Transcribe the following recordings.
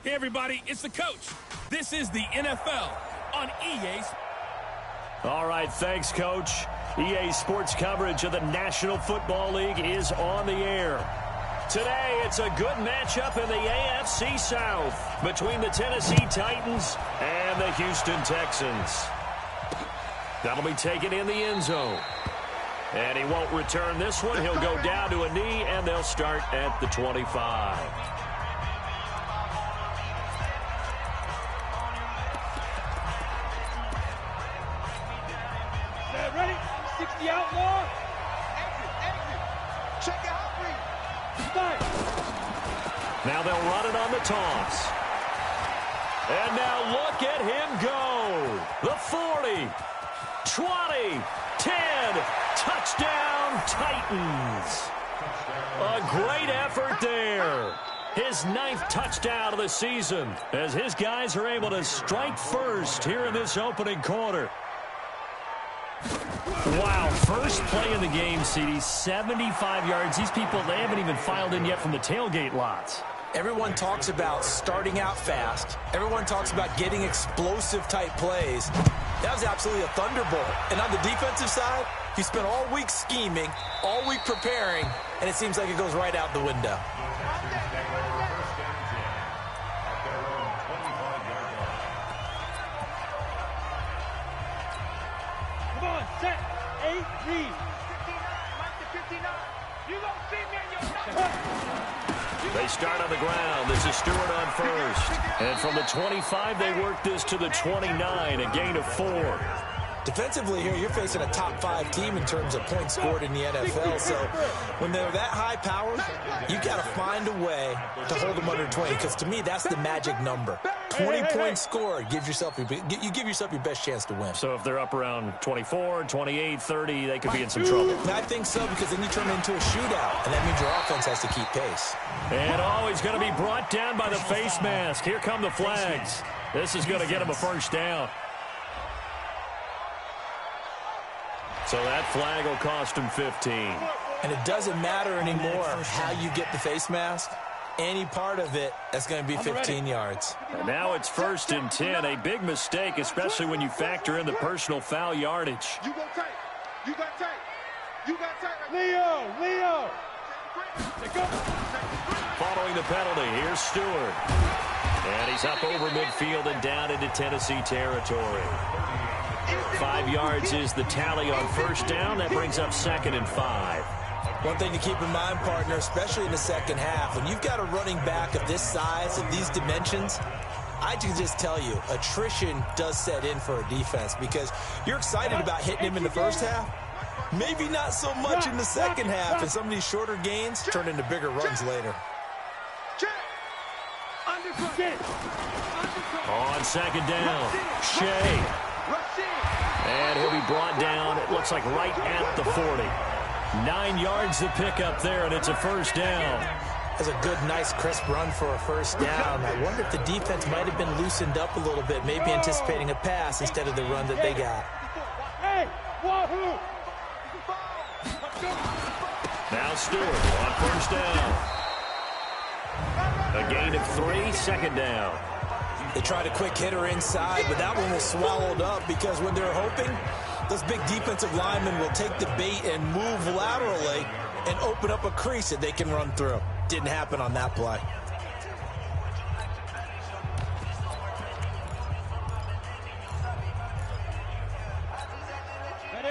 Hey, everybody, it's the coach. This is the NFL on EA. All right, thanks, Coach. EA Sports coverage of the National Football League is on the air. Today, it's a good matchup in the AFC South between the Tennessee Titans and the Houston Texans. That'll be taken in the end zone. And he won't return this one. He'll go down to a knee, and they'll start at the 25. Ready? 60 outlaw. Exit. Check out three. Start. Now they'll run it on the toss. And now look at him go. The 40, 20, 10, touchdown Titans. A great effort there. His 9th touchdown of the season as his guys are able to strike first here in this opening quarter. Wow, first play of the game, CD, 75 yards. These people, they haven't even filed in yet from the tailgate lots. Everyone talks about starting out fast. Everyone talks about getting explosive-type plays. That was absolutely a thunderbolt. And on the defensive side, you spent all week scheming, all week preparing, and it seems like it goes right out the window. Come on, set. 8, read. 59, mark the 59. You gon' see me in your They start on the ground. This is Stewart on first. And from the 25, they work this to the 29, a gain of 4. Defensively here, you're facing a top 5 team in terms of points scored in the NFL. So when they're that high powered, you got to find a way to hold them under 20. Because to me, that's the magic number. 20 points scored gives yourself you give yourself your best chance to win. So if they're up around 24, 28, 30, they could be in some trouble. I think so, because then you turn it into a shootout, and that means your offense has to keep pace. And he's going to be brought down by the face mask. Here come the flags. This is going to get him a first down. So that flag will cost him 15. And it doesn't matter anymore how you get the face mask. Any part of it, that's going to be 15 yards. And now it's 1st and 10. A big mistake, especially when you factor in the personal foul yardage. You got tight. You got tight. You got tight. Leo. Following the penalty, here's Stewart. And he's up over midfield and down into Tennessee territory. 5 yards is the tally on first down. That brings up 2nd and 5. One thing to keep in mind, partner, especially in the second half, when you've got a running back of this size, of these dimensions, I can just tell you, attrition does set in for a defense because you're excited about hitting him in the first half. Maybe not so much in the second half, and some of these shorter gains turn into bigger runs later. On 2nd down, Shea. And he'll be brought down, it looks like right at the 40. 9 yards to pick up there, and it's a first down. That's a good, nice, crisp run for a first down. I wonder if the defense might have been loosened up a little bit, maybe anticipating a pass instead of the run that they got. Now Stewart on first down. A gain of 3, 2nd down. They tried a quick hitter inside, but that one was swallowed up because when they're hoping, those big defensive linemen will take the bait and move laterally and open up a crease that they can run through. Didn't happen on that play.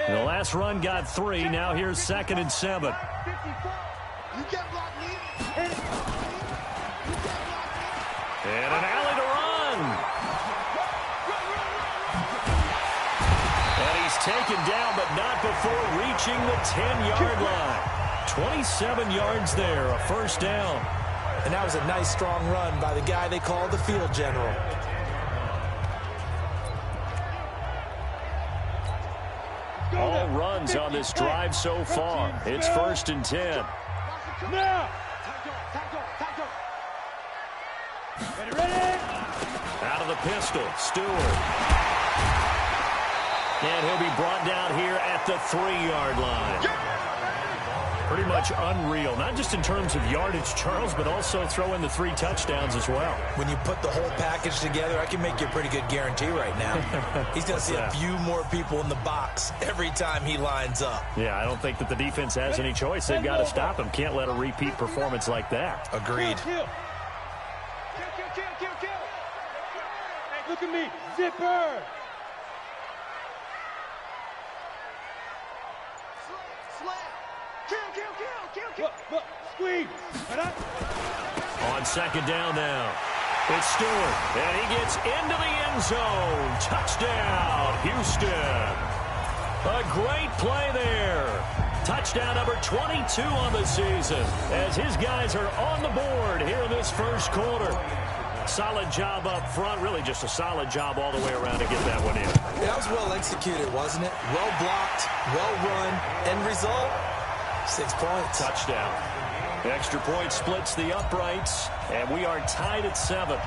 The last run got 3. Now here's 2nd and 7. And an alley to run. And he's taken down, but not before reaching the 10-yard line. 27 yards there, a first down. And that was a nice, strong run by the guy they call the field general. All runs on this drive so far. It's 1st and 10. Out of the pistol, Stewart. And he'll be brought down here at the 3-yard line. Pretty much unreal, not just in terms of yardage, Charles, but also throw in the 3 touchdowns as well. When you put the whole package together, I can make you a pretty good guarantee right now. He's going to see a few more people in the box every time he lines up. Yeah, I don't think that the defense has any choice. They've got to stop him. Can't let a repeat performance like that. Agreed. Kill. Hey, look at me. Zipper. Kill. Squeeze. On 2nd down now. It's Stewart, and he gets into the end zone. Touchdown, Houston. A great play there. Touchdown number 22 on the season as his guys are on the board here in this first quarter. Solid job up front, really just a solid job all the way around to get that one in. That was well executed, wasn't it? Well blocked, well run. End result, 6 points. Touchdown. Extra point splits the uprights, and we are tied at 7.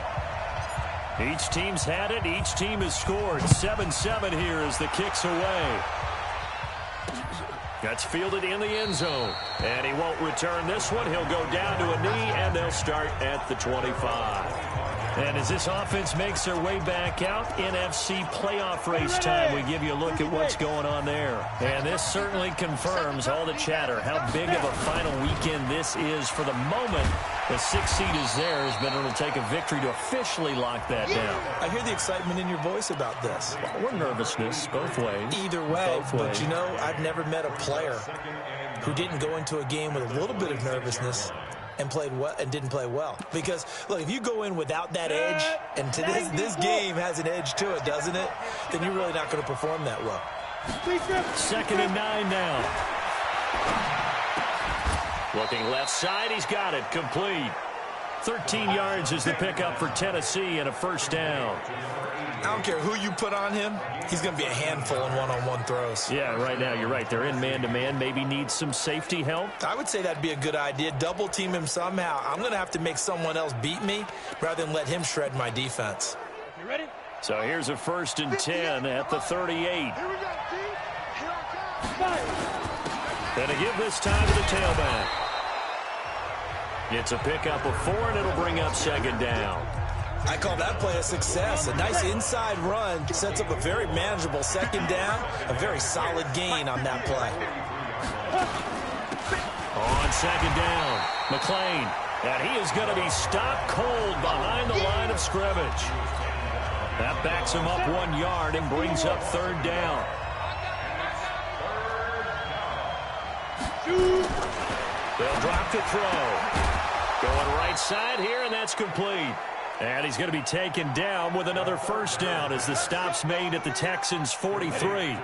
Each team's had it. Each team has scored. 7-7 here as the kick's away. That's fielded in the end zone. And he won't return this one. He'll go down to a knee, and they'll start at the 25. And as this offense makes their way back out, NFC playoff race time, we give you a look at what's going on there. And this certainly confirms all the chatter, how big of a final weekend this is. For the moment, the 6th seed is theirs, but it'll take a victory to officially lock that down. I hear the excitement in your voice about this. Or nervousness, both ways. Either way, both but ways. you know, I've never met a player who didn't go into a game with a little bit of nervousness and played well and didn't play well. Because look, if you go in without that edge, and this game has an edge to it, doesn't it? Then you're really not going to perform that well. 2nd and 9 now. Looking left side, he's got it complete. 13 yards is the pickup for Tennessee and a first down. I don't care who you put on him, he's going to be a handful in one-on-one throws. Yeah, right now you're right. They're in man-to-man. Maybe needs some safety help. I would say that'd be a good idea. Double team him somehow. I'm going to have to make someone else beat me rather than let him shred my defense. You ready? So here's a 1st and 10 at the 38. Here we go, team. Here I come. And to give this time to the tailback. It's a pickup of 4, and it'll bring up 2nd down. I call that play a success. A nice inside run sets up a very manageable 2nd down. A very solid gain on that play. On 2nd down, McLean. And he is going to be stopped cold behind the line of scrimmage. That backs him up 1 yard and brings up 3rd down. They'll drop to throw. Going right side here, and that's complete. And he's going to be taken down with another first down as the stop's made at the Texans' 43.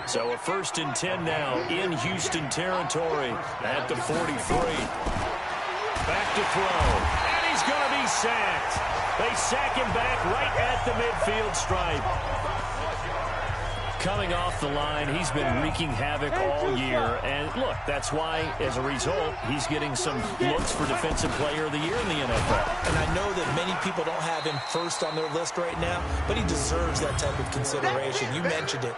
So a 1st and 10 now in Houston territory at the 43. Back to throw. And he's going to be sacked. They sack him back right at the midfield stripe. Coming off the line, he's been wreaking havoc all year. And look, that's why, as a result, he's getting some looks for Defensive Player of the Year in the NFL. And I know that many people don't have him first on their list right now, but he deserves that type of consideration. You mentioned it.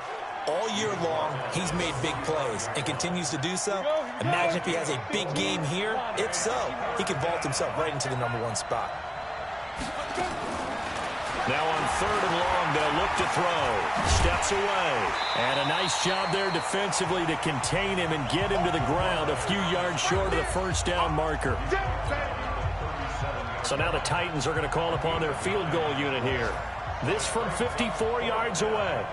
All year long, he's made big plays and continues to do so. Imagine if he has a big game here. If so, he could vault himself right into the #1 spot. Now on 3rd and long, they'll look to throw. Steps away. And a nice job there defensively to contain him and get him to the ground a few yards short of the first down marker. So now the Titans are going to call upon their field goal unit here. This from 54 yards away.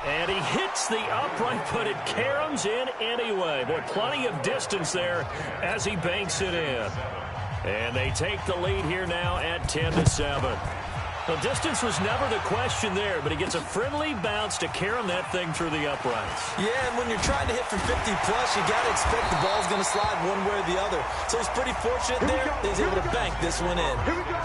And he hits the upright, but it caroms in anyway. Boy, plenty of distance there as he banks it in. And they take the lead here now at 10-7. The distance was never the question there, but he gets a friendly bounce to carom that thing through the uprights. Yeah, and when you're trying to hit for 50-plus, you got to expect the ball's going to slide one way or the other. So he's pretty fortunate there. He's able to bank this one in. Here we go.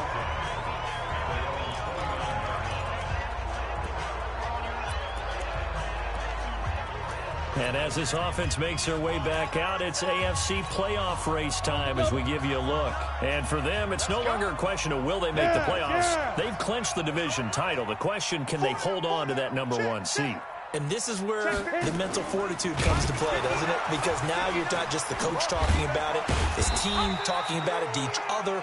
And as this offense makes their way back out, it's AFC playoff race time as we give you a look. And for them, it's no longer a question of will they make the playoffs. They've clinched the division title. The question, can they hold on to that #1 seed? And this is where the mental fortitude comes to play, doesn't it? Because now you're not just the coach talking about it, his team talking about it to each other,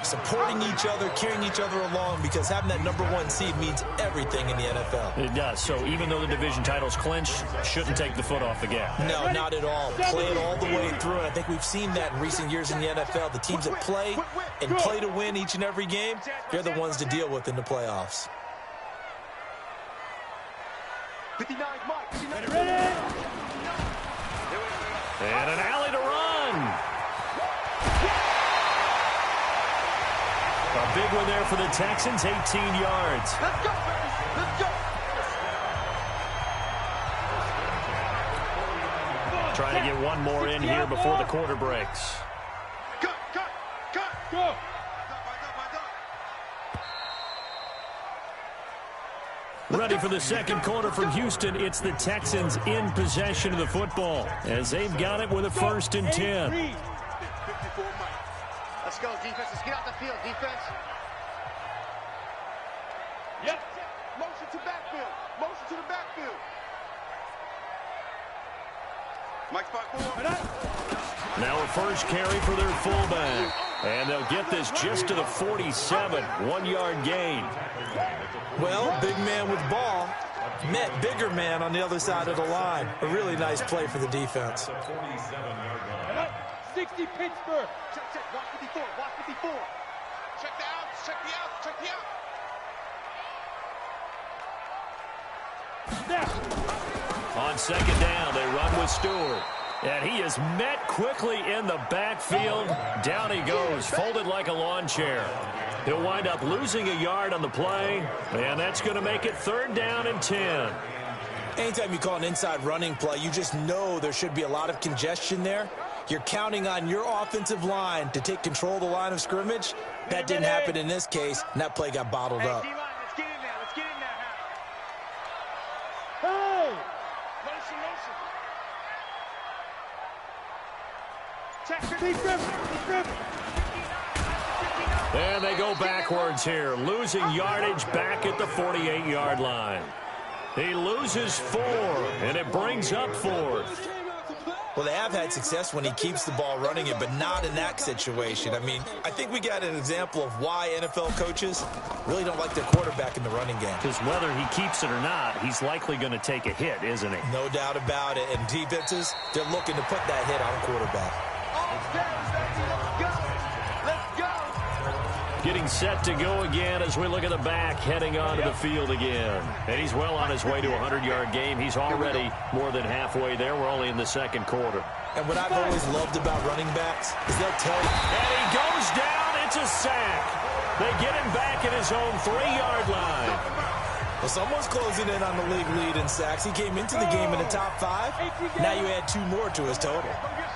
supporting each other, carrying each other along, because having that #1 seed means everything in the NFL. It does. So even though the division title's clinched, shouldn't take the foot off the gas. No, not at all. Play it all the way through, and I think we've seen that in recent years in the NFL. The teams that play and play to win each and every game, they're the ones to deal with in the playoffs. 59, Mike. 59. And an alley to run. A big one there for the Texans, 18 yards. Let's go, baby. Let's go. Trying to get one more in here before the quarter breaks. Cut. Go. Ready for the second quarter from Houston. It's the Texans in possession of the football as they've got it with a 1st and 10. 54, Mike. Let's go, defense. Let's get out the field, defense. Yep. Motion to backfield. Motion to the backfield. Mike, spot 4. Now a first carry for their fullback. And they'll get this just to the 47. 1-yard gain. Well, big man with ball met bigger man on the other side of the line. A really nice play for the defense. 60 Pittsburgh. Check. Watch 54. Watch 54. Check the outs. Check the outs. Check the outs. On second down, they run with Stewart. And he is met quickly in the backfield. Down he goes, folded like a lawn chair. He'll wind up losing a yard on the play, and that's going to make it 3rd down and 10. Anytime you call an inside running play, you just know there should be a lot of congestion there. You're counting on your offensive line to take control of the line of scrimmage. That didn't happen in this case, and that play got bottled up. Hey, D-line, let's get in there. Let's get in there. Hey! Motion. Check. Deep river. And they go backwards here, losing yardage back at the 48-yard line. He loses 4, and it brings up 4th. Well, they have had success when he keeps the ball running it, but not in that situation. I mean, I think we got an example of why NFL coaches really don't like their quarterback in the running game. Because whether he keeps it or not, he's likely going to take a hit, isn't he? No doubt about it. And defenses, they're looking to put that hit on quarterback. Getting set to go again as we look at the back, heading onto the field again. And he's well on his way to a 100-yard game. He's already more than halfway there. We're only in the second quarter. And what I've always loved about running backs is they'll tell you. And he goes down. It's a sack. They get him back at his own 3-yard line. Well, someone's closing in on the league lead in sacks. He came into the game in the top 5. Now you add 2 more to his total.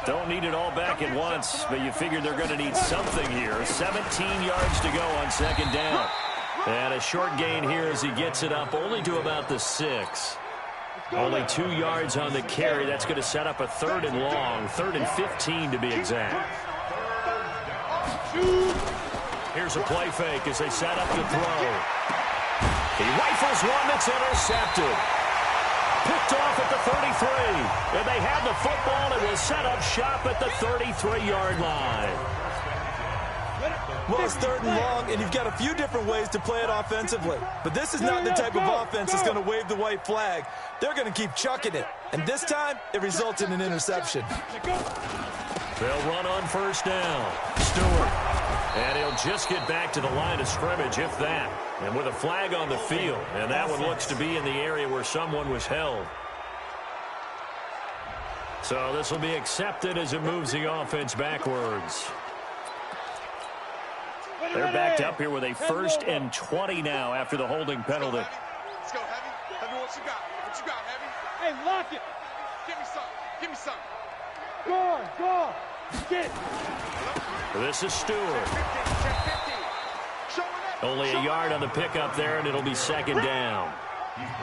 Don't need it all back at once, but you figure they're going to need something here. 17 yards to go on second down. And a short gain here as he gets it up only to about the 6. Only 2 yards on the carry. That's going to set up a 3rd and long, 3rd and 15 to be exact. Here's a play fake as they set up to throw. He rifles one that's intercepted. Picked off at the 33. And they have the football and will set up shop at the 33-yard line. Well, it's 3rd and long, and you've got a few different ways to play it offensively. But this is not the type of offense that's going to wave the white flag. They're going to keep chucking it. And this time, it results in an interception. They'll run on 1st down. Stewart. And he'll just get back to the line of scrimmage, if that. And with a flag on the field. And that one looks to be in the area where someone was held. So this will be accepted as it moves the offense backwards. They're backed up here with a 1st and 20 now after the holding penalty. Let's go, Heavy. Heavy, what you got? What you got, Heavy? Hey, lock it. Give me some. Give me some. Go. Get. This is Stewart. Only a yard on the pickup there, and it'll be 2nd down.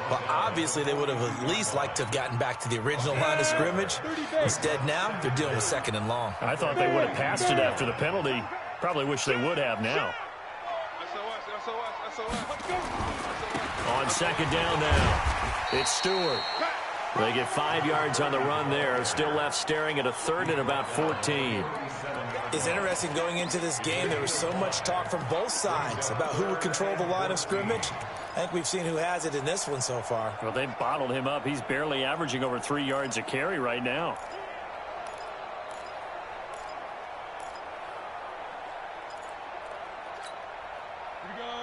Well, obviously, they would have at least liked to have gotten back to the original line of scrimmage. Instead, now, they're dealing with 2nd and long. I thought they would have passed it after the penalty. Probably wish they would have now. SOS. On 2nd down now. It's Stewart. They get 5 yards on the run there. Still left staring at a third and about 14. It's interesting going into this game. There was so much talk from both sides about who would control the line of scrimmage. I think we've seen who has it in this one so far. Well, they've bottled him up. He's barely averaging over 3 yards a carry right now.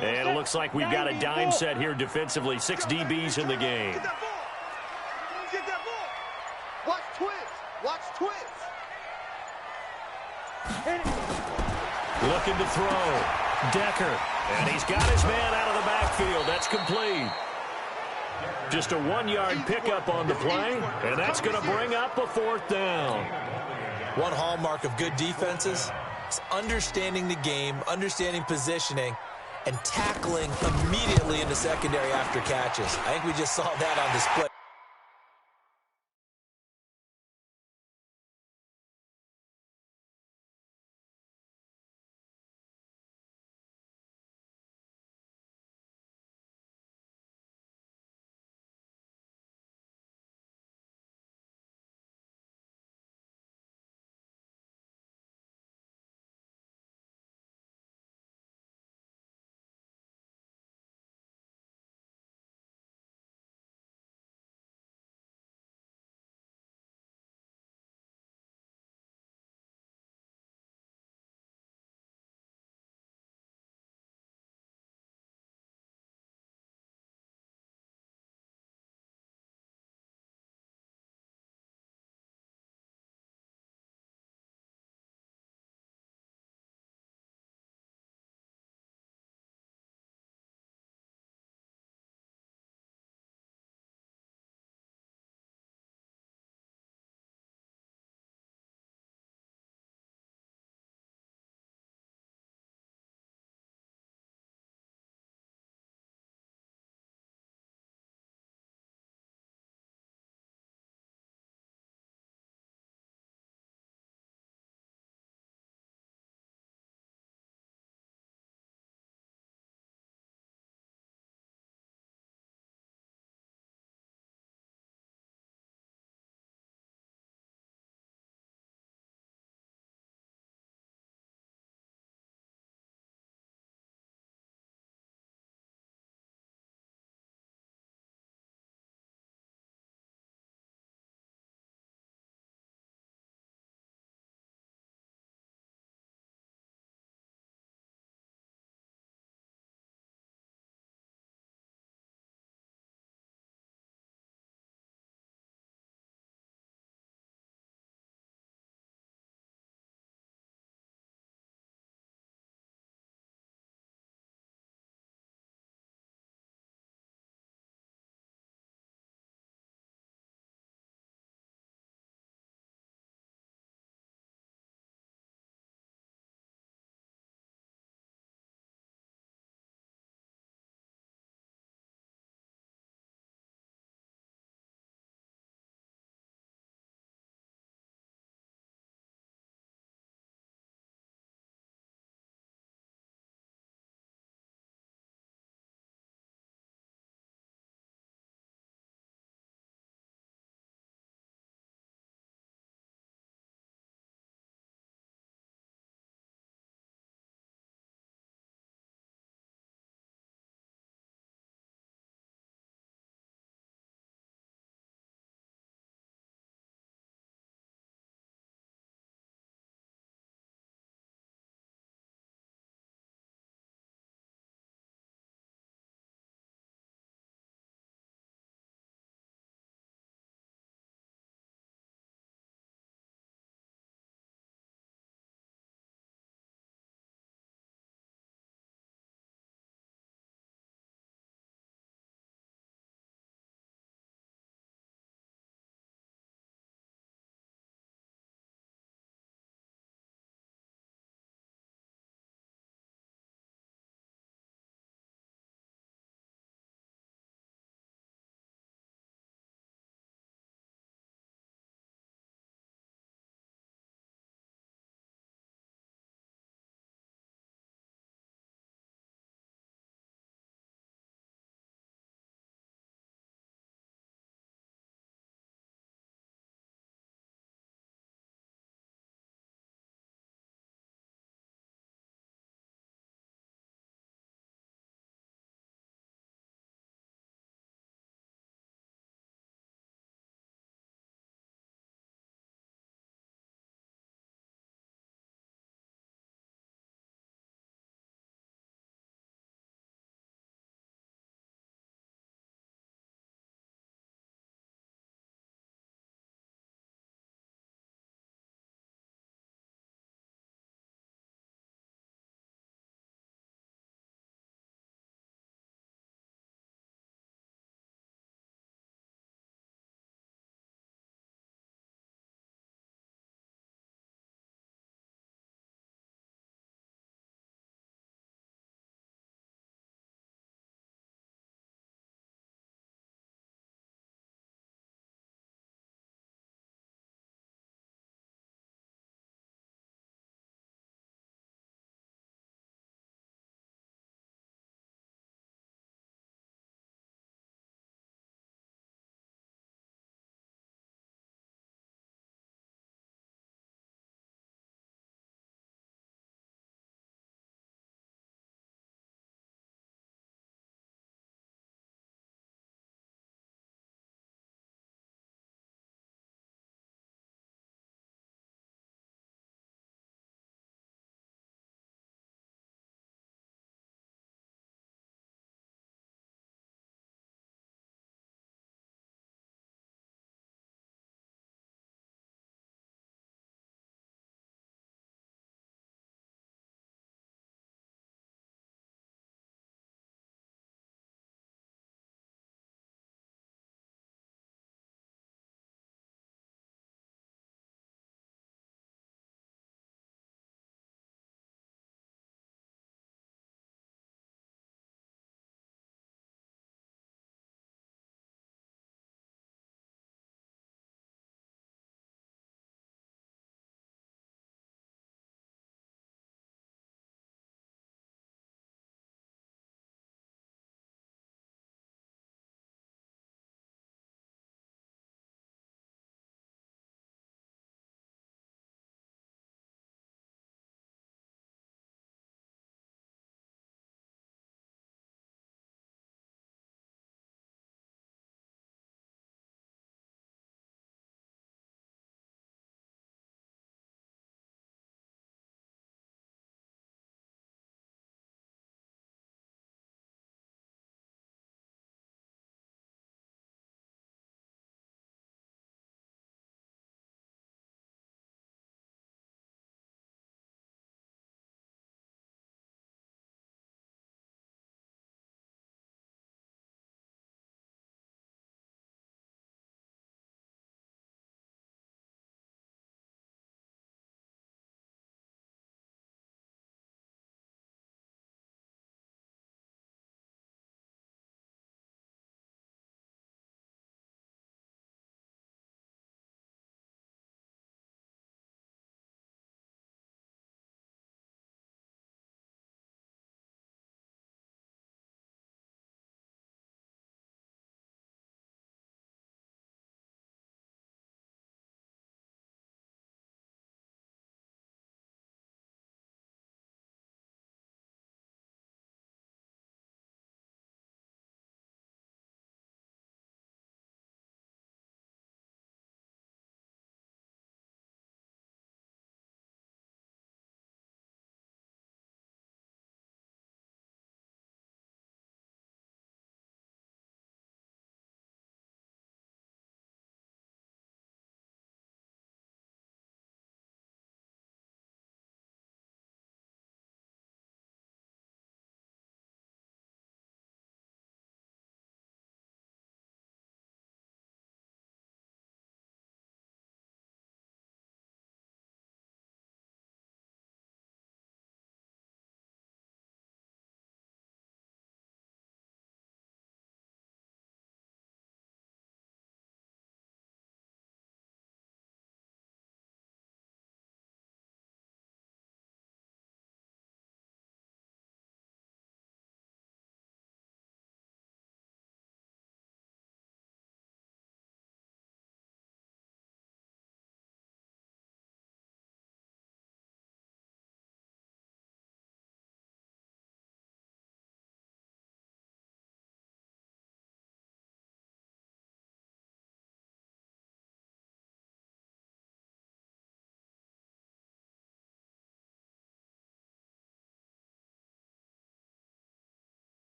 And it looks like we've got a dime set here defensively. 6 DBs in the game. Get that ball. Get that ball. Watch twins. Watch twins. Looking to throw. Decker. And he's got his man out of the backfield. That's complete. Just a 1-yard pickup on the play, and that's going to bring up a 4th down. One hallmark of good defenses is understanding the game, understanding positioning, and tackling immediately in the secondary after catches. I think we just saw that on display.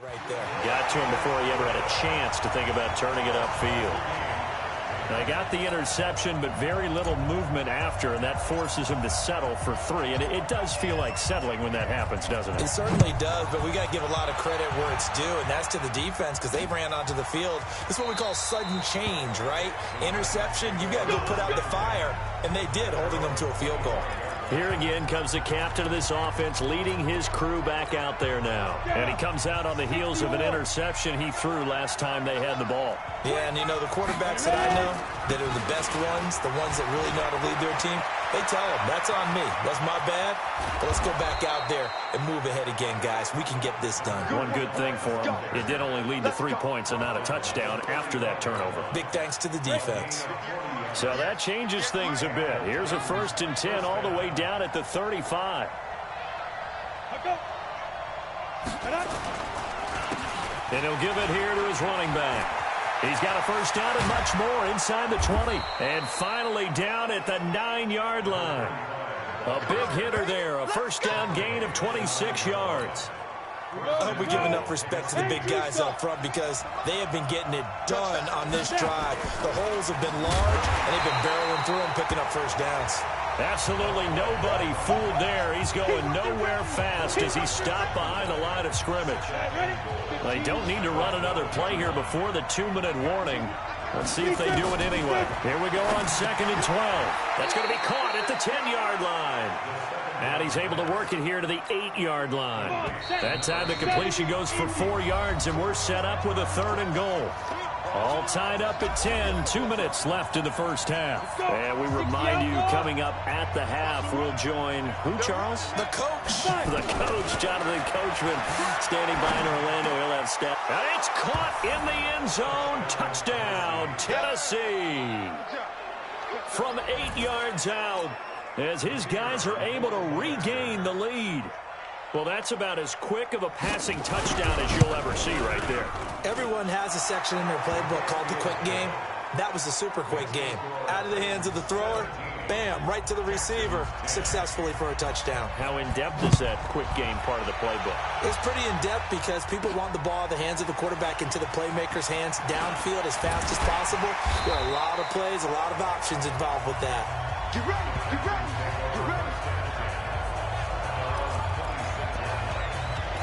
Right there. Got to him before he ever had a chance to think about turning it upfield. They got the interception, but very little movement after, and that forces him to settle for 3. And it does feel like settling when that happens, doesn't it? It certainly does, but we got to give a lot of credit where it's due, and that's to the defense because they ran onto the field. This is what we call sudden change, right? Interception, you got to go put out the fire, and they did, holding them to a field goal. Here again comes the captain of this offense, leading his crew back out there now. And he comes out on the heels of an interception he threw last time they had the ball. Yeah, and you know, the quarterbacks that I know that are the best ones, the ones that really know how to lead their team, they tell them, that's on me. That's my bad. But let's go back out there and move ahead again, guys. We can get this done. One good thing for him, it did only lead to 3 points and not a touchdown after that turnover. Big thanks to the defense. So that changes things a bit. Here's a 1st and 10 all the way down at the 35. And he'll give it here to his running back. He's got a 1st down and much more inside the 20. And finally down at the 9-yard line. A big hitter there, a 1st down gain of 26 yards. I hope we give enough respect to the big guys up front because they have been getting it done on this drive. The holes have been large, and they've been barreling through them, picking up 1st downs. Absolutely nobody fooled there. He's going nowhere fast as he stopped behind the line of scrimmage. They don't need to run another play here before the 2-minute warning. Let's see if they do it anyway. Here we go on 2nd and 12. That's going to be caught at the 10-yard line. And he's able to work it here to the 8-yard line. That time the completion goes for 4 yards, and we're set up with a 3rd and goal. All tied up at 10, 2 minutes left in the 1st half. And we remind you, coming up at the half, we'll join who, Charles? The coach. The coach, Jonathan Coachman, standing by in Orlando. He'll have stat. And it's caught in the end zone. Touchdown, Tennessee. From 8 yards out, as his guys are able to regain the lead. Well, that's about as quick of a passing touchdown as you'll ever see right there. Everyone has a section in their playbook called the quick game. That was the super quick game. Out of the hands of the thrower, bam, right to the receiver, successfully for a touchdown. How in-depth is that quick game part of the playbook? It's pretty in-depth because people want the ball in the hands of the quarterback into the playmaker's hands downfield as fast as possible. There are a lot of plays, a lot of options involved with that. Get ready, get ready, get ready.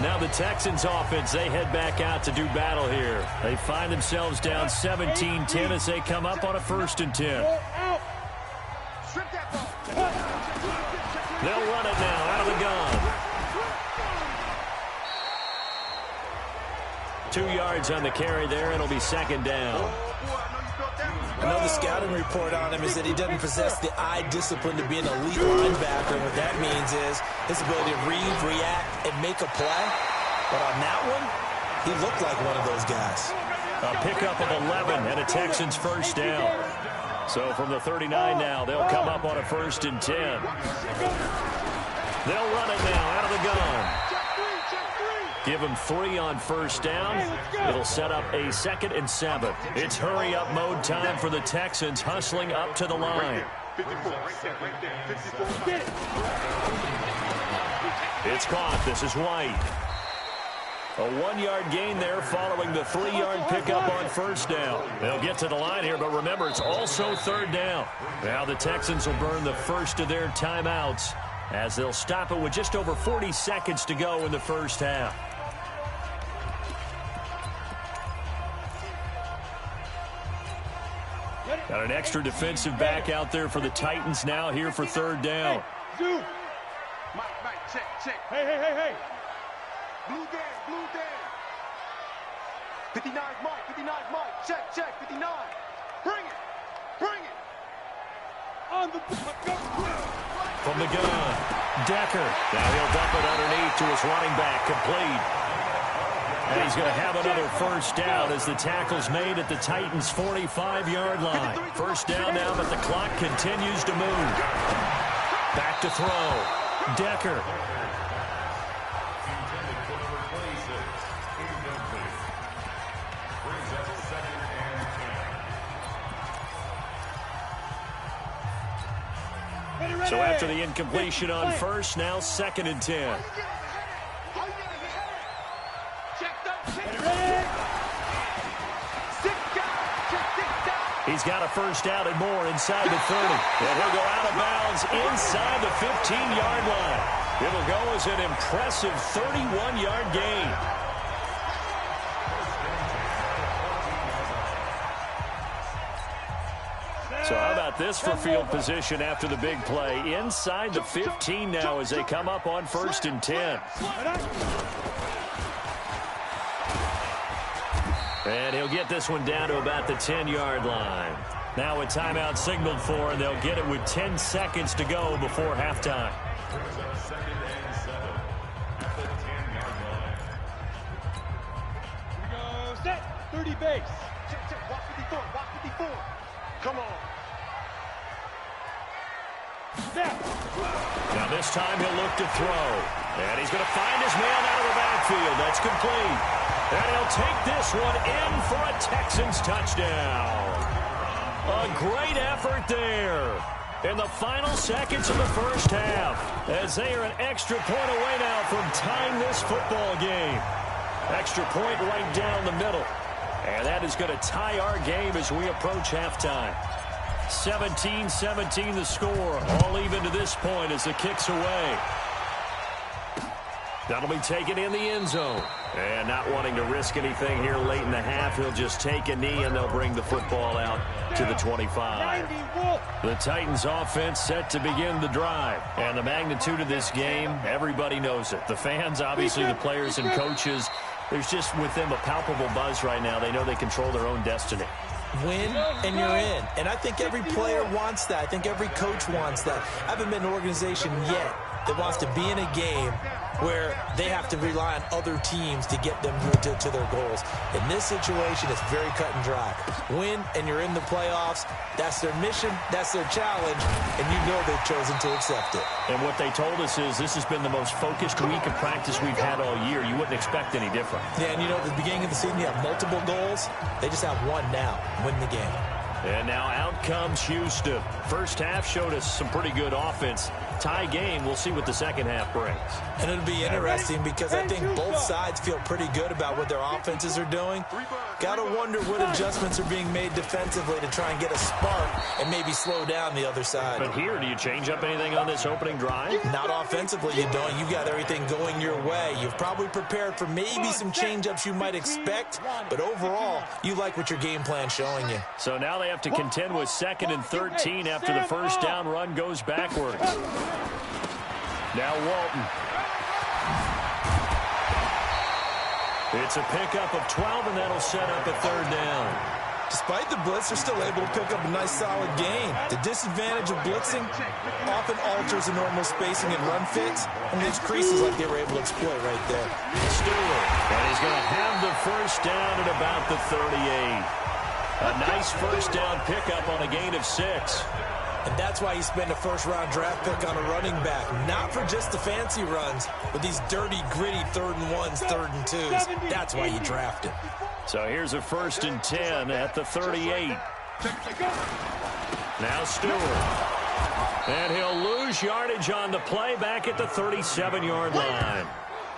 Now the Texans offense, they head back out to do battle here. They find themselves down 17-10 as they come up on a 1st and 10. They'll run it now out of the gun. 2 yards on the carry there. It'll be 2nd down. Another scouting report on him is that he doesn't possess the eye discipline to be an elite linebacker. What that means is his ability to read, react, and make a play. But on that one, he looked like one of those guys. A pickup of 11 and a Texans 1st down. So from the 39 now, they'll come up on a 1st and 10. They'll run it now out of the gun. Give them 3 on 1st down. It'll set up a 2nd and 7. It's hurry-up mode time for the Texans, hustling up to the line. It's caught. This is White. A 1-yard gain there following the 3-yard pickup on 1st down. They'll get to the line here, but remember, it's also 3rd down. Now the Texans will burn the first of their timeouts as they'll stop it with just over 40 seconds to go in the 1st half. Got an extra defensive back out there for the Titans now here for 3rd down. Mike, check, check. Hey. Blue Dan. 59 Mike, check, 59. Bring it. On the from the gun, Decker. Now he'll dump it underneath to his running back, complete. And he's going to have another 1st down as the tackle's made at the Titans' 45-yard line. 1st down now, but the clock continues to move. Back to throw. Decker. So after the incompletion on 1st, now 2nd and 10. Check, he's got a first down and more inside the 30. And he'll go out of bounds inside the 15-yard line. It'll go as an impressive 31-yard gain. So how about this for field position after the big play? Inside the 15 now as they come up on 1st and 10. And he'll get this one down to about the 10-yard line. Now a timeout signaled for, and they'll get it with 10 seconds to go before halftime. Set, 30 base. Check, walk 54, walk 54. Come on. Now this time he'll look to throw. And he's going to find his man out of the backfield. That's complete. And he'll take this one in for a Texans touchdown. A great effort there in the final seconds of the first half, as they are an extra point away now from tying this football game. Extra point right down the middle. And that is going to tie our game as we approach halftime. 17-17 the score, all even to this point as the kick's away. That'll be taken in the end zone. And not wanting to risk anything here late in the half, he'll just take a knee and they'll bring the football out to the 25. The Titans offense set to begin the drive. And the magnitude of this game, everybody knows it. The fans, obviously the players and coaches, there's just with them a palpable buzz right now. They know they control their own destiny. Win and you're in. And I think every player wants that. I think every coach wants that. I haven't been in an organization yet that wants to be in a game where they have to rely on other teams to get them to their goals. In this situation, it's very cut and dry. Win and you're in the playoffs. That's their mission. That's their challenge. And you know they've chosen to accept it. And what they told us is this has been the most focused week of practice we've had all year. You wouldn't expect any different. Yeah, and you know, at the beginning of the season, you have multiple goals. They just have one now. Win the game. And now out comes Houston. First half showed us some pretty good offense. Tie game, we'll see what the second half brings. And it'll be interesting because I think both sides feel pretty good about what their offenses are doing. Got to wonder what adjustments are being made defensively to try and get a spark and maybe slow down the other side. But here, do you change up anything on this opening drive? Not offensively, you don't. You've got everything going your way. You've probably prepared for maybe some change-ups you might expect, but overall, you like what your game plan's showing you. So now they have to contend with 2nd and 13 after the first down run goes backwards. Now Walton. It's a pickup of 12, and that'll set up a 3rd down. Despite the blitz, they're still able to pick up a nice, solid gain. The disadvantage of blitzing often alters the normal spacing and run fits, and leaves creases like they were able to exploit right there. Stewart, and he's going to have the first down at about the 38. A nice first down pickup on a gain of 6. And that's why you spend a first-round draft pick on a running back. Not for just the fancy runs, but these dirty, gritty 3rd and 1s, 3rd and 2s. That's why you draft him. So here's a 1st and 10 at the 38. Now Stewart. And he'll lose yardage on the play back at the 37-yard line.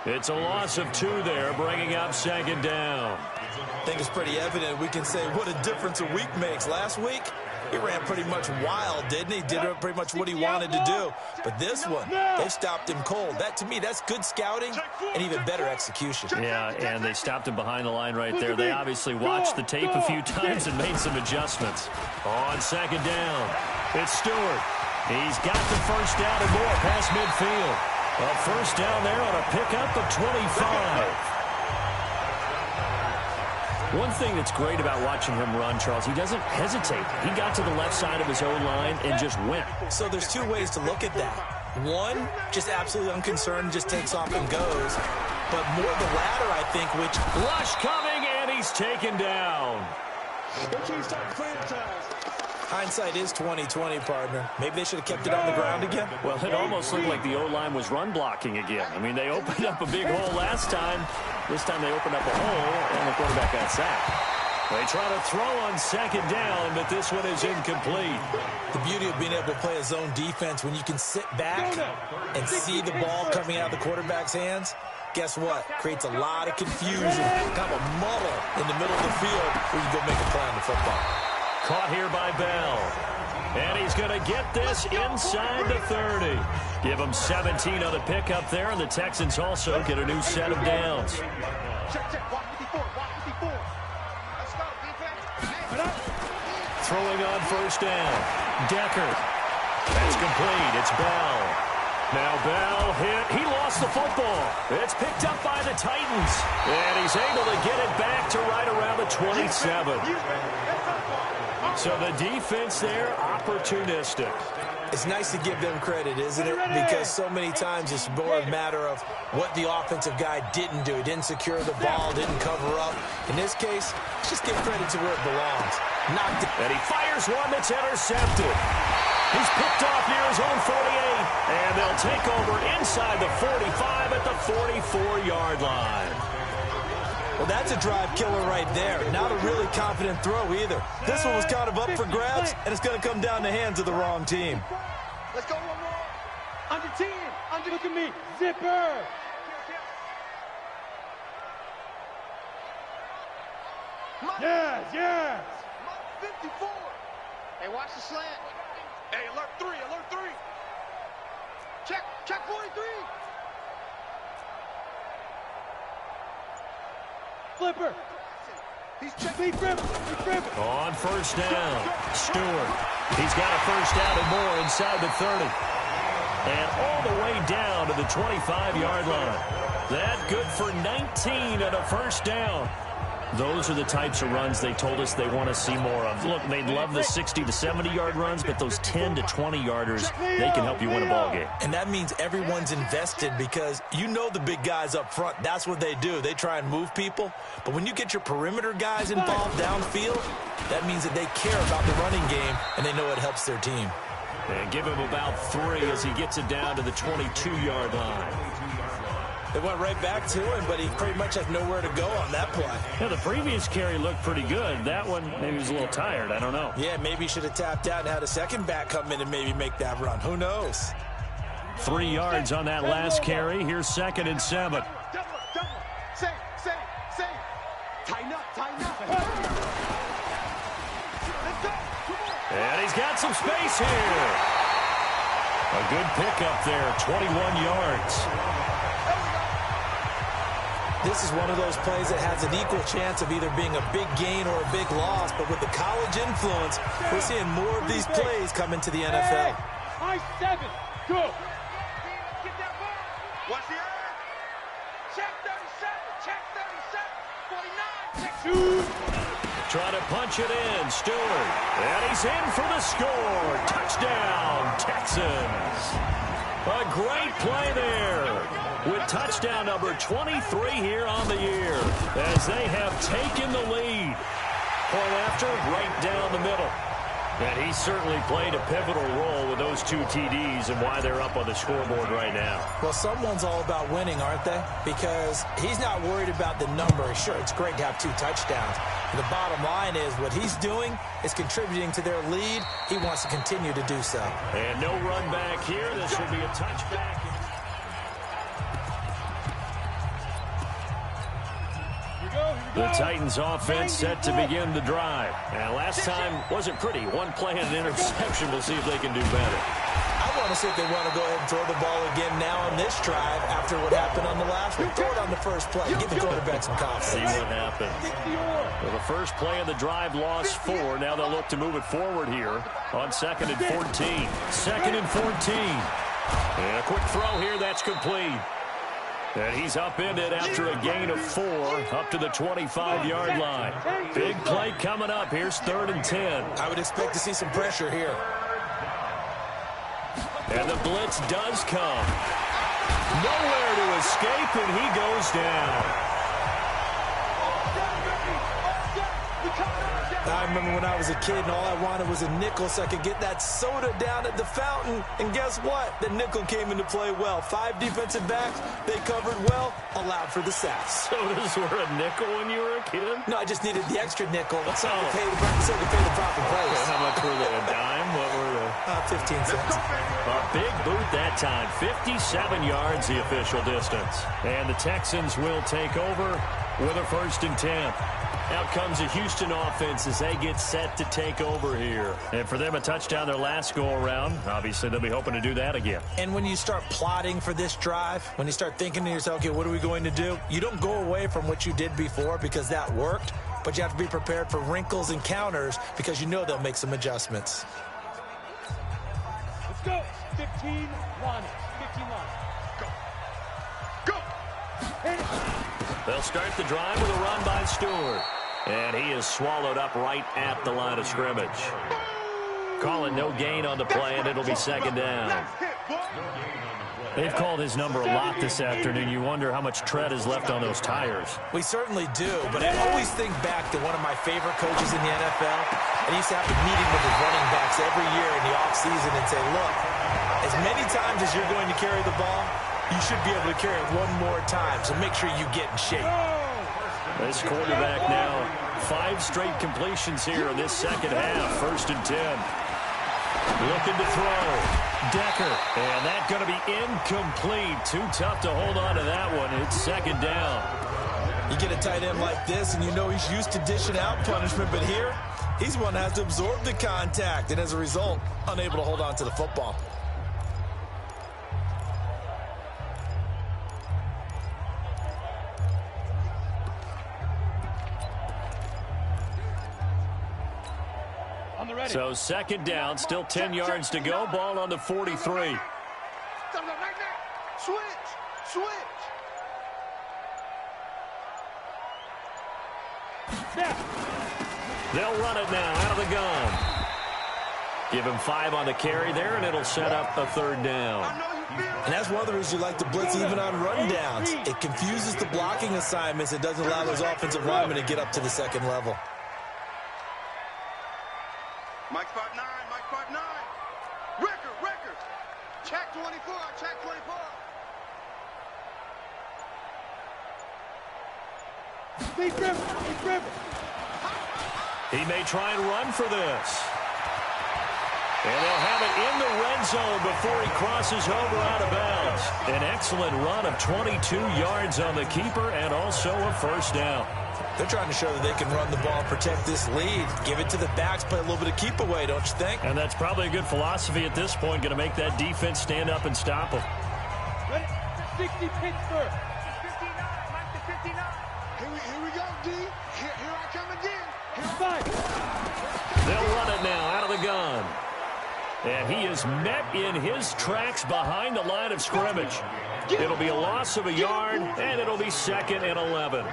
It's a loss of 2 there, bringing up 2nd down. I think it's pretty evident. We can say what a difference a week makes. Last week, he ran pretty much wild, didn't he? Did pretty much what he wanted to do. But this one, they stopped him cold. That, to me, that's good scouting and even better execution. Yeah, and they stopped him behind the line right there. They obviously watched the tape a few times and made some adjustments. On 2nd down, it's Stewart. He's got the first down and more past midfield. A first down there on a pickup of 25. One thing that's great about watching him run, Charles, he doesn't hesitate. He got to the left side of his own line and just went. So there's 2 ways to look at that. One, just absolutely unconcerned, just takes off and goes. But more the latter, I think, which... Lush coming, and he's taken down. Hindsight is 20/20, partner. Maybe they should have kept it on the ground again. Well, it almost looked like the O-line was run blocking again. I mean, they opened up a big hole last time. This time they opened up a hole, and the quarterback got sacked. They try to throw on 2nd down, but this one is incomplete. The beauty of being able to play a zone defense when you can sit back and see the ball coming out of the quarterback's hands, guess what? Creates a lot of confusion, kind of a muddle in the middle of the field where you go make a play on the football. Caught here by Bell. And he's going to get this inside the 30. Give him 17 on the pickup there, and the Texans also get a new set of downs. Throwing on first down. Decker. That's complete. It's Bell. Now Bell hit. He lost the football. It's picked up by the Titans. And he's able to get it back to right around the 27. So the defense there, opportunistic. It's nice to give them credit, isn't it? Because so many times it's more a matter of what the offensive guy didn't do. He didn't secure the ball, didn't cover up. In this case, just give credit to where it belongs. Knocked it. And he fires one that's intercepted. He's picked off near his own 48. And they'll take over inside the 45 at the 44-yard line. Well, that's a drive killer right there. Not a really confident throw either. This one was kind of up for grabs, and it's going to come down the hands of the wrong team. Let's go one more. Under 10. Look at me. Zipper. Yes. 54. Hey, watch the slant. Hey, alert 3. Check 43. Flipper. He's checking. On first down, Stewart. He's got a first down and more inside the 30. And all the way down to the 25-yard line. That good for 19 and a first down. Those are the types of runs they told us they want to see more of. Look, they love the 60 to 70-yard runs, but those 10 to 20-yarders, they can help you win a ball game. And that means everyone's invested because you know the big guys up front. That's what they do. They try and move people. But when you get your perimeter guys involved downfield, that means that they care about the running game, and they know it helps their team. And give him about 3 as he gets it down to the 22-yard line. They went right back to him, but he pretty much has nowhere to go on that play. Yeah, the previous carry looked pretty good. That one, maybe he was a little tired. I don't know. Yeah, maybe he should have tapped out and had a second back come in and maybe make that run. Who knows? 3 yards on that last carry. Here's 2nd and 7. Double. Say. Tighten up. Let's go. Come on. And he's got some space here. A good pickup there, 21 yards. This is one of those plays that has an equal chance of either being a big gain or a big loss, but with the college influence, we're seeing more of these plays come into the NFL. High 7, go. Get that ball. Watch the eye. Check 37, 49, check 2. Trying to punch it in, Stewart. And he's in for the score. Touchdown, Texans. A great play there. With touchdown number 23 here on the year as they have taken the lead. Point after, right down the middle. And he certainly played a pivotal role with those 2 TDs and why they're up on the scoreboard right now. Well, someone's all about winning, aren't they? Because he's not worried about the number. Sure, it's great to have 2 touchdowns. But the bottom line is what he's doing is contributing to their lead. He wants to continue to do so. And no run back here. This should be a touchback. The Titans offense set to begin the drive. And last time wasn't pretty. One play and an interception. We'll see if they can do better. I want to see if they want to go ahead and throw the ball again now on this drive after what happened on the last one. Throw it on the first play. Give the quarterback some confidence. See what happens. Well, the first play of the drive lost 4. Now they'll look to move it forward here on 2nd and 14. 2nd and 14. And a quick throw here. That's complete. And he's upended after a gain of 4 up to the 25-yard line. Big play coming up. Here's 3rd and 10. I would expect to see some pressure here. And the blitz does come. Nowhere to escape, and he goes down. I remember when I was a kid and all I wanted was a nickel so I could get that soda down at the fountain. And guess what? The nickel came into play well. 5 defensive backs, they covered well, allowed for the sacks. Sodas were a nickel when you were a kid? No, I just needed the extra nickel so I could pay the proper price. How much were they, a dime? What were they? 15 cents. A big boot that time. 57 yards the official distance. And the Texans will take over with a 1st and 10. Out comes a Houston offense as they get set to take over here. And for them, a touchdown their last go-around. Obviously, they'll be hoping to do that again. And when you start plotting for this drive, when you start thinking to yourself, okay, what are we going to do? You don't go away from what you did before because that worked, but you have to be prepared for wrinkles and counters because you know they'll make some adjustments. Let's go. 15 line. 15 line. Go. Go. They'll start the drive with a run by Stewart. And he is swallowed up right at the line of scrimmage. Calling no gain on the play, and it'll be 2nd down. They've called his number a lot this afternoon. You wonder how much tread is left on those tires. We certainly do, but I always think back to one of my favorite coaches in the NFL. And he used to have a meeting with his running backs every year in the offseason and say, look, as many times as you're going to carry the ball, you should be able to carry it one more time, so make sure you get in shape. This quarterback now, 5 straight completions here in this 2nd half. 1st and 10. Looking to throw. Decker. And that's going to be incomplete. Too tough to hold on to that one. It's 2nd down. You get a tight end like this, and you know he's used to dishing out punishment, but here, he's one that has to absorb the contact, and as a result, unable to hold on to the football. So 2nd down, still 10 yards to go. Ball on the 43. Switch. They'll run it now out of the gun. Give him 5 on the carry there, and it'll set up a 3rd down. And that's one of the reasons you like to blitz even on run downs. It confuses the blocking assignments. It doesn't allow those offensive linemen to get up to the 2nd level. Mike 5'9", Mike 5'9". Record. Check 24, check 24. Deep river. He may try and run for this. And they'll have it in the red zone before he crosses over out of bounds. An excellent run of 22 yards on the keeper and also a 1st down. They're trying to show that they can run the ball and protect this lead. Give it to the backs, play a little bit of keep away, don't you think? And that's probably a good philosophy at this point, going to make that defense stand up and stop them. 60 Pittsburgh. 59, Mike to 59. Here we go, D. Here I come again. Here's 5. They'll run it now out of the gun. And he is met in his tracks behind the line of scrimmage. It'll be a loss of a yard, and it'll be 2nd and 11.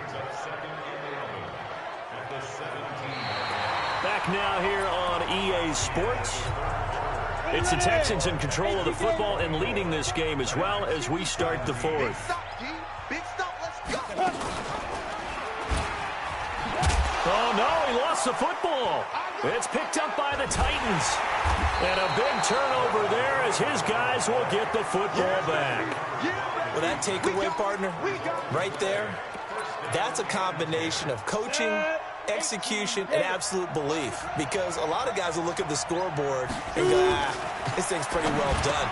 Back now here on EA Sports. It's the Texans in control of the football and leading this game as well as we start the 4th. Big stop, let's go. Oh, no, he lost the football. It's picked up by the Titans. And a big turnover there as his guys will get the football back. Well, that takeaway, partner, right there, that's a combination of coaching, execution, and absolute belief. Because a lot of guys will look at the scoreboard and go, this thing's pretty well done.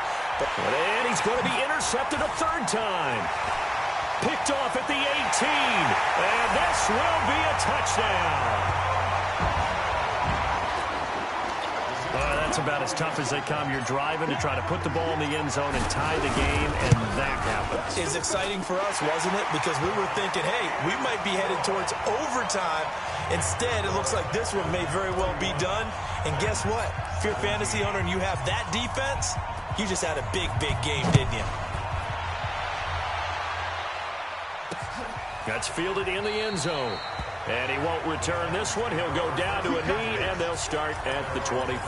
And he's going to be intercepted a 3rd time. Picked off at the 18. And this will be a touchdown. That's about as tough as they come. You're driving to try to put the ball in the end zone and tie the game, and that happens. It's exciting for us, wasn't it? Because we were thinking, hey, we might be headed towards overtime. Instead, it looks like this one may very well be done. And guess what? If you're a fantasy owner and you have that defense, you just had a big game, didn't you? That's fielded in the end zone. And he won't return this one. He'll go down to a knee, and they'll start at the 25.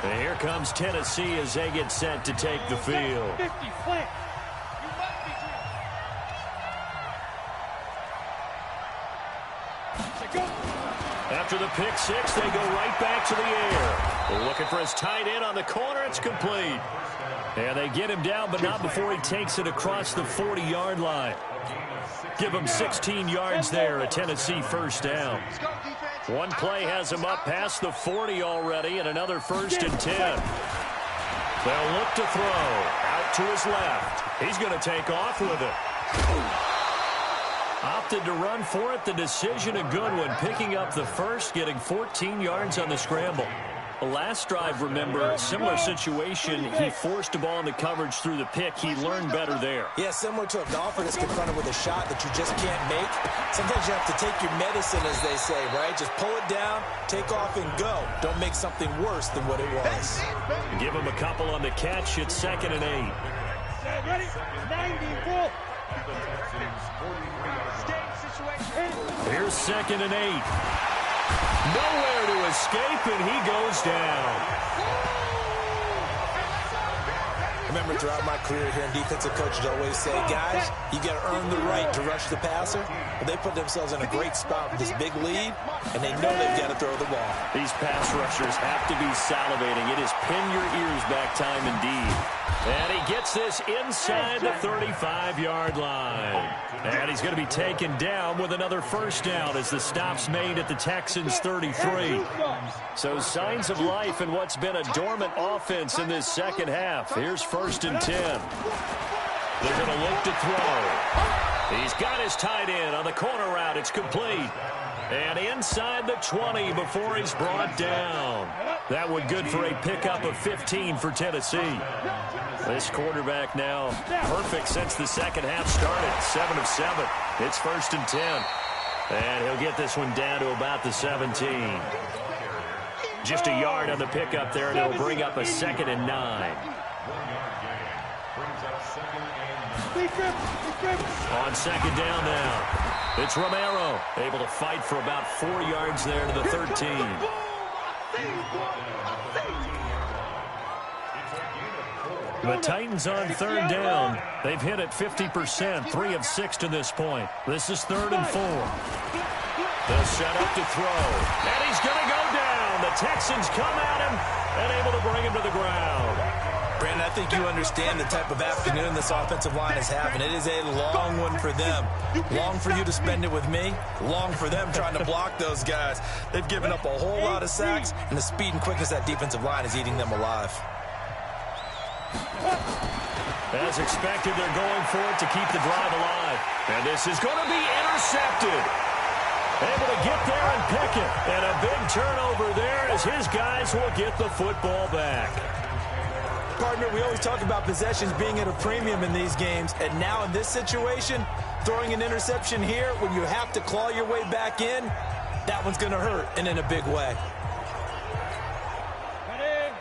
And here comes Tennessee as they get set to take the field. 50 flat. After the pick 6, they go right back to the air. Looking for his tight end on the corner. It's complete. And they get him down, but not before he takes it across the 40-yard line. Give him 16 yards there, a Tennessee 1st down. One play has him up past the 40 already, and another 1st and 10. They'll look to throw. Out to his left. He's going to take off with it. Opted to run for it. The decision a good one. Picking up the first, getting 14 yards on the scramble. The last drive, remember, similar situation. He forced a ball into coverage through the pick. He learned better there. Yeah, similar to a golfer that's confronted with a shot that you just can't make. Sometimes you have to take your medicine, as they say, right? Just pull it down, take off, and go. Don't make something worse than what it was. Give him a couple on the catch. It's 2nd and 8. Ready? 90, Here's 2nd and 8. Nowhere to escape, and he goes down. Remember, throughout my career here in defensive coaches always say, guys, you got to earn the right to rush the passer. But they put themselves in a great spot with this big lead, and they know they've got to throw the ball. These pass rushers have to be salivating. It is pin your ears back time indeed. And he gets this inside the 35-yard line. And he's going to be taken down with another first down as the stop's made at the Texans' 33. So signs of life in what's been a dormant offense in this second half. Here's 1st and 10. They're going to look to throw. He's got his tight end on the corner route. It's complete. And inside the 20 before he's brought down. That one good for a pickup of 15 for Tennessee. This quarterback now perfect since the second half started. 7 of 7. It's 1st and 10. And he'll get this one down to about the 17. Just a yard on the pickup there, and it'll bring up a 2nd and 9. On 2nd down now. It's Romero, able to fight for about 4 yards there to the 13. The Titans on 3rd down. They've hit it 50%, 3 of 6 to this point. This is 3rd and 4. They'll set up to throw. And he's going to go down. The Texans come at him and able to bring him to the ground. Brandon, I think you understand the type of afternoon this offensive line is having. It is a long one for them. Long for you to spend it with me. Long for them trying to block those guys. They've given up a whole lot of sacks, and the speed and quickness of that defensive line is eating them alive. As expected, they're going for it to keep the drive alive. And this is going to be intercepted. Able to get there and pick it. And a big turnover there as his guys will get the football back. Partner, we always talk about possessions being at a premium in these games. And now in this situation, throwing an interception here when you have to claw your way back in, that one's going to hurt, and in a big way.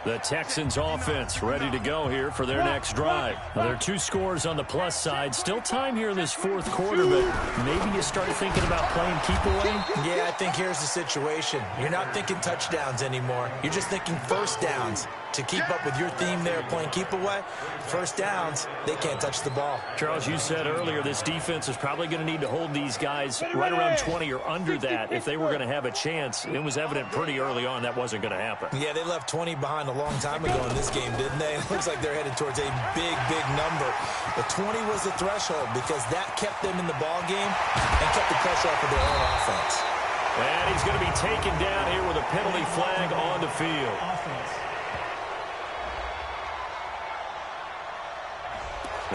The Texans offense ready to go here for their next drive. Now, there are 2 scores on the plus side. Still time here in this 4th quarter, but maybe you start thinking about playing keep away? Yeah, I think here's the situation. You're not thinking touchdowns anymore. You're just thinking first downs. To keep up with your theme there, playing keep away, first downs, they can't touch the ball. Charles, you said earlier this defense is probably going to need to hold these guys right around 20 or under that if they were going to have a chance. It was evident pretty early on that wasn't going to happen. Yeah, they left 20 behind a long time ago in this game, didn't they? It looks like they're headed towards a big, big number. But 20 was the threshold because that kept them in the ball game and kept the pressure off of their own offense. And he's going to be taken down here with a penalty flag on the field.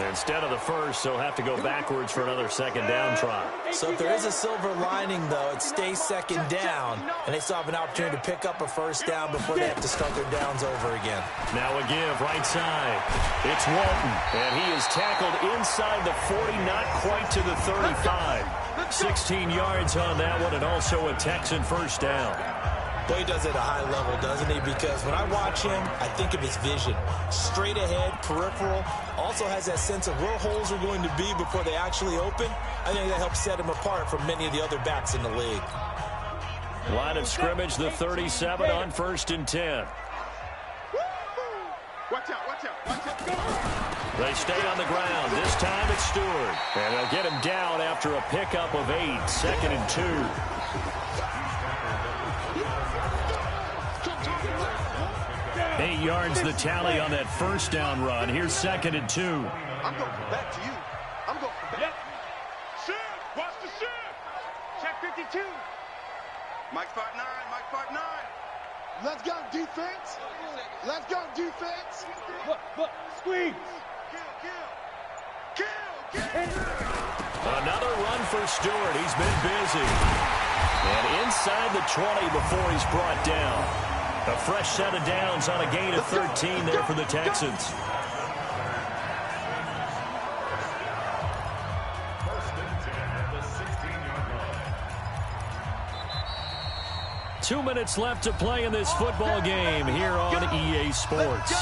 Instead of the first, they'll have to go backwards for another 2nd down try. So if there is a silver lining, though, it stays 2nd down, and they still have an opportunity to pick up a first down before they have to start their downs over again. Now a give, right side. It's Walton, and he is tackled inside the 40, not quite to the 35. 16 yards on that one, and also a Texan first down. Boy, he does it at a high level, doesn't he? Because when I watch him, I think of his vision. Straight ahead, peripheral. Also has that sense of where holes are going to be before they actually open. I think that helps set him apart from many of the other backs in the league. Line of scrimmage, the 37 on 1st and 10. Watch out, watch out, watch out. They stay on the ground. This time it's Stewart. And they'll get him down after a pickup of 8. 2nd and 2. 8 yards the tally on that first down run. Here's 2nd and 2. I'm going from back to you. I'm going from back. Shift! Watch the shift! Check 52. Mike Part 9, Mike Part 9. Let's go, defense. Let's go, defense. Look, squeeze. Kill. Another run for Stewart. He's been busy. And inside the 20 before he's brought down. A fresh set of downs on a gain of 13 there for the Texans. Two minutes left to play in this football game here on EA Sports.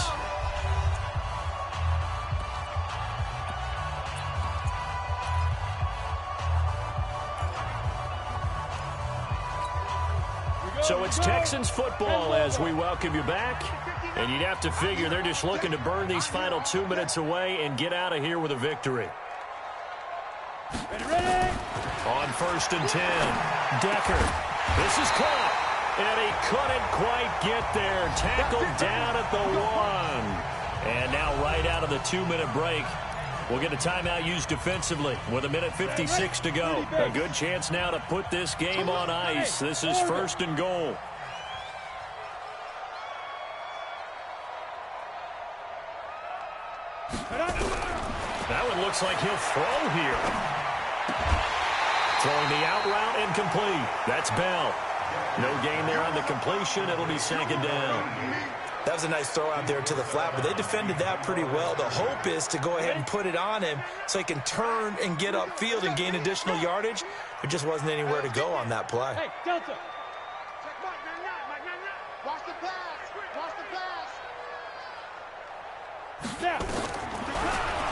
So it's Texans football as we welcome you back. And you'd have to figure they're just looking to burn these final 2 minutes away and get out of here with a victory. On 1st and 10, Decker. This is caught. And he couldn't quite get there. Tackled down at the 1. And now right out of the 2-minute break, we'll get a timeout used defensively with 1:56 to go. A good chance now to put this game on ice. This is 1st and goal. That one looks like he'll throw here. Throwing the out route incomplete. That's Bell. No gain there on the completion. It'll be 2nd down. That was a nice throw out there to the flat, but they defended that pretty well. The hope is to go ahead and put it on him so he can turn and get upfield and gain additional yardage. There just wasn't anywhere to go on that play. Hey, Delta. Watch the pass. Watch the pass.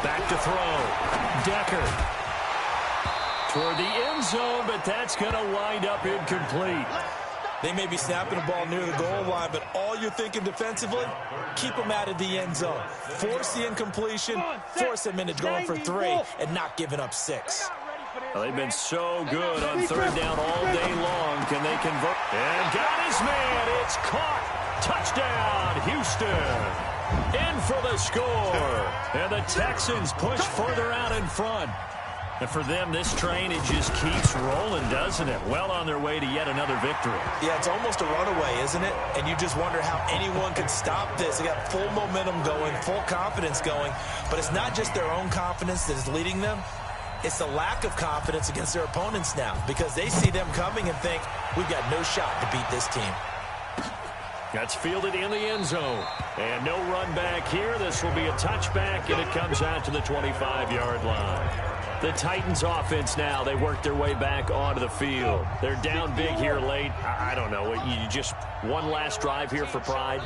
Back to throw. Decker. Toward the end zone, but that's going to wind up incomplete. They may be snapping the ball near the goal line, but all you're thinking defensively, keep them out of the end zone. Force the incompletion, force them into going for 3, and not giving up 6. Well, they've been so good on 3rd down all day long. Can they convert? And got his man. It's caught. Touchdown, Houston. In for the score. And the Texans push further out in front. And for them, this train, it just keeps rolling, doesn't it? Well on their way to yet another victory. Yeah, it's almost a runaway, isn't it? And you just wonder how anyone could stop this. They got full momentum going, full confidence going. But it's not just their own confidence that is leading them. It's the lack of confidence against their opponents now, because they see them coming and think, we've got no shot to beat this team. That's fielded in the end zone. And no run back here. This will be a touchback, and it comes out to the 25-yard line. The Titans offense now, they work their way back onto the field. They're down big here late. I don't know. You just one last drive here for pride?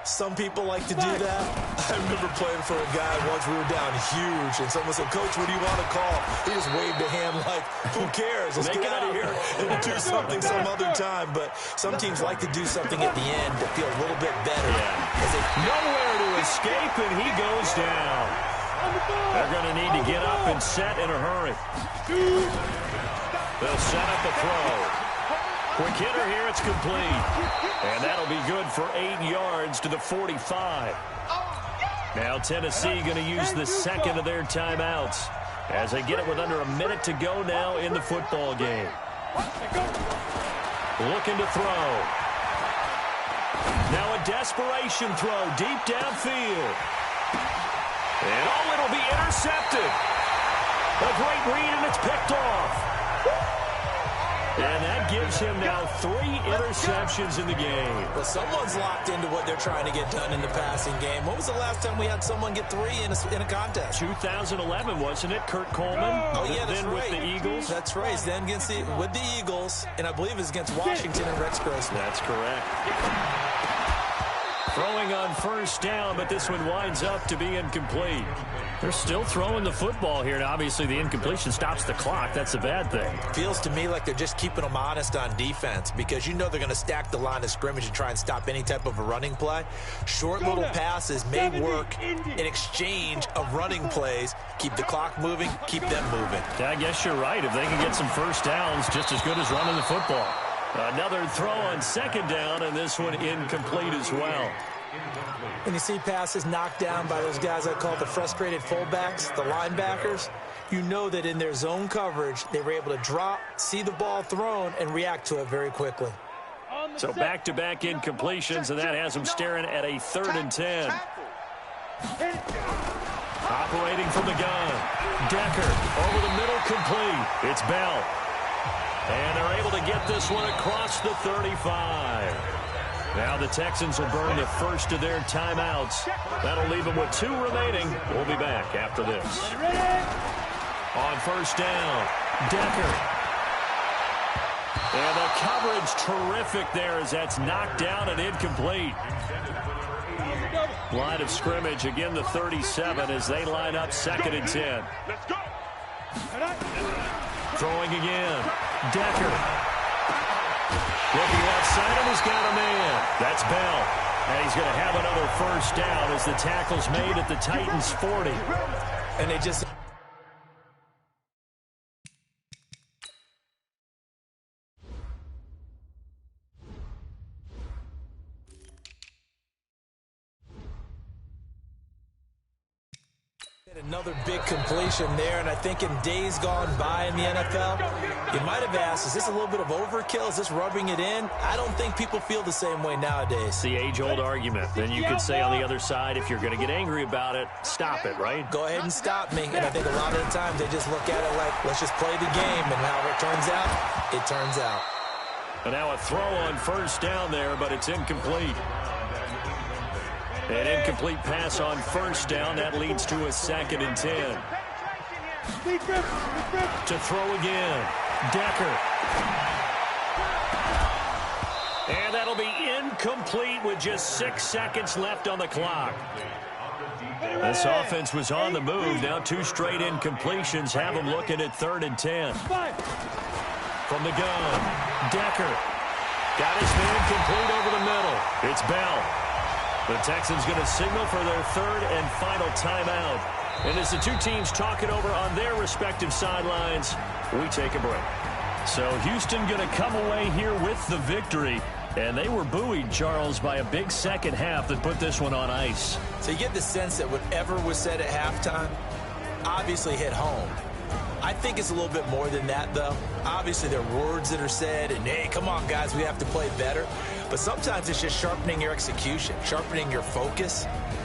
Some people like to do that. I remember playing for a guy once. We were down huge, and someone said, Coach, what do you want to call? He just waved a hand like, who cares? Let's get out of here and do something some other time. But some teams like to do something at the end to feel a little bit better. Yeah. Nowhere to escape, and he goes down. They're going to need to get up and set in a hurry. They'll set up the throw. Quick hitter here, it's complete. And that'll be good for 8 yards to the 45. Now Tennessee going to use the second of their timeouts as they get it with under a minute to go now in the football game. Looking to throw. Now a desperation throw deep downfield. And oh, it'll be intercepted. A great read, and it's picked off. And that gives him now 3 interceptions in the game. Well, someone's locked into what they're trying to get done in the passing game. When was the last time we had someone get 3 in a contest? 2011, wasn't it? Kurt Coleman. Oh, yeah, that's then right. With the Eagles. That's right. Then with the Eagles, and I believe it's against Washington and Rex Grossman. That's correct. Throwing on first down, but this one winds up to be incomplete. They're still throwing the football here, and obviously the incompletion stops the clock. That's a bad thing. Feels to me like they're just keeping them honest on defense, because you know they're going to stack the line of scrimmage and try and stop any type of a running play. Short little passes may work in exchange of running plays. Keep the clock moving, keep them moving. I guess you're right. If they can get some first downs, just as good as running the football. Another throw on second down, and this one incomplete as well. When you see passes knocked down by those guys I call the frustrated fullbacks, the linebackers, you know that in their zone coverage, they were able to drop, see the ball thrown, and react to it very quickly. So back-to-back incompletions, and that has them staring at a 3rd and 10. Operating from the gun. Decker over the middle, complete. It's Bell. And they're able to get this one across the 35. Now the Texans will burn the first of their timeouts. That'll leave them with 2 remaining. We'll be back after this. On first down, Decker. And the coverage terrific there as that's knocked down and incomplete. Line of scrimmage, again the 37 as they line up 2nd and 10. Throwing again, Decker. Looking left side, and he's got a man. That's Bell. And he's going to have another first down as the tackle's made at the Titans' 40. And they just... Another big completion there, and I think in days gone by in the NFL, you might have asked, is this a little bit of overkill? Is this rubbing it in? I don't think people feel the same way nowadays. It's the age-old argument. Then you could say on the other side, if you're going to get angry about it, stop it, right? Go ahead and stop me. And I think a lot of the times they just look at it like, let's just play the game, and however it turns out, it turns out. And now a throw on first down there, but it's incomplete. An incomplete pass on first down. That leads to a 2nd and 10. To throw again. Decker. And that'll be incomplete with just 6 seconds left on the clock. This offense was on the move. Now 2 straight incompletions have them looking at 3rd and 10. From the gun. Decker. Got his man complete over the middle. It's Bell. The Texans going to signal for their 3rd and final timeout. And as the 2 teams talk it over on their respective sidelines, we take a break. So Houston going to come away here with the victory. And they were buoyed, Charles, by a big second half that put this one on ice. So you get the sense that whatever was said at halftime obviously hit home. I think it's a little bit more than that, though. Obviously, there are words that are said, and, hey, come on, guys, we have to play better. But sometimes it's just sharpening your execution, sharpening your focus,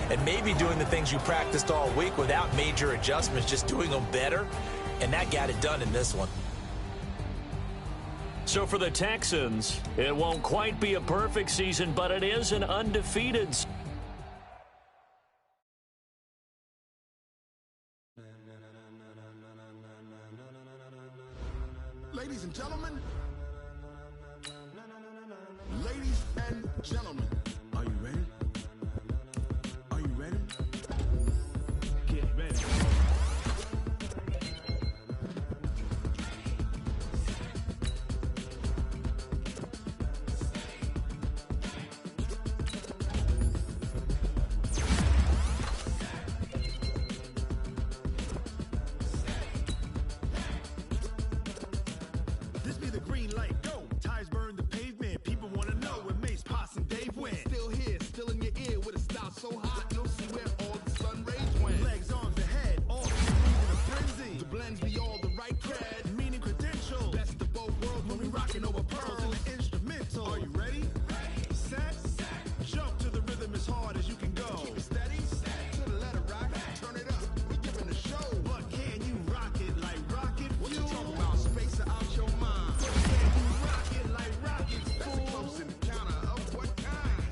and maybe doing the things you practiced all week without major adjustments, just doing them better, and that got it done in this one. So for the Texans, it won't quite be a perfect season, but it is an undefeated season. Ladies and gentlemen, ladies and gentlemen, are you ready? Are you ready? Get ready. This be the green light, go. Tires burn the pavement. People want to know where Mace, Poss, and Dave went. Still here, still in your ear with a style so hot. No see where all the sun rays went. Legs, arms, the head, all moving a frenzy. The blends be all the right cred, meaning credentials. Best of both worlds when we rocking over pearls and the instrumental. Are you ready? Set, jump to the rhythm as hard as you can go. Keep it steady, to the letter rock. Turn it up, we giving a show. But can you rock it like rocket fuel? What you talking about? Space it out your mind. But can you rock it like rockets fuel? That's a close encounter of what kind?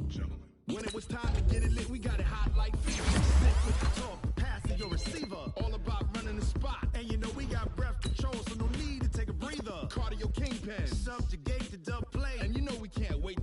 Gentlemen. When it was time to get it lit, we got it hot like fever. Sick with the talk, pass to your receiver. All about running the spot. And you know we got breath control, so no need to take a breather. Cardio kingpin, subjugate the dub play. And you know we can't wait